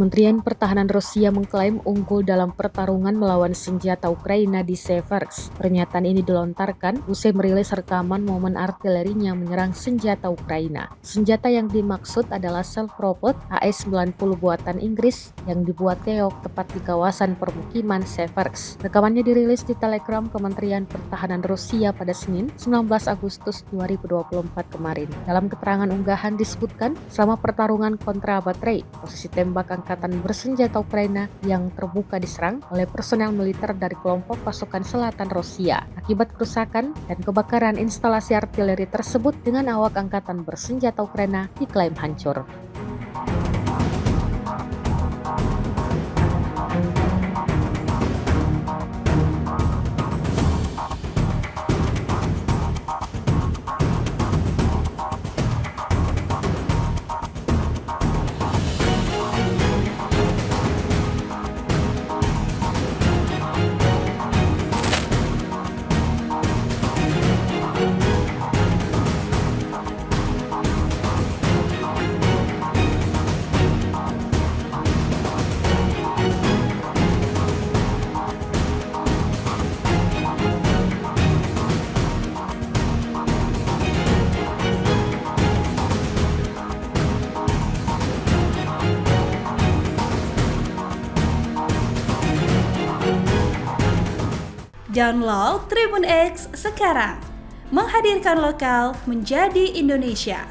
Kementerian Pertahanan Rusia mengklaim unggul dalam pertarungan melawan senjata Ukraina di Seversk. Pernyataan ini dilontarkan usai merilis rekaman momen artilerinya menyerang senjata Ukraina. Senjata yang dimaksud adalah self-propelled AS-90 buatan Inggris yang dibuat keok tepat di kawasan permukiman Seversk. Rekamannya dirilis di Telegram Kementerian Pertahanan Rusia pada Senin, 19 Agustus 2024 kemarin. Dalam keterangan unggahan disebutkan, selama pertarungan kontra baterai, posisi tembak angkatan bersenjata Ukraina yang terbuka diserang oleh personel militer dari kelompok pasukan selatan Rusia. Akibat kerusakan dan kebakaran instalasi artileri tersebut dengan awak angkatan bersenjata Ukraina diklaim hancur. Download Tribun X sekarang, menghadirkan lokal menjadi Indonesia.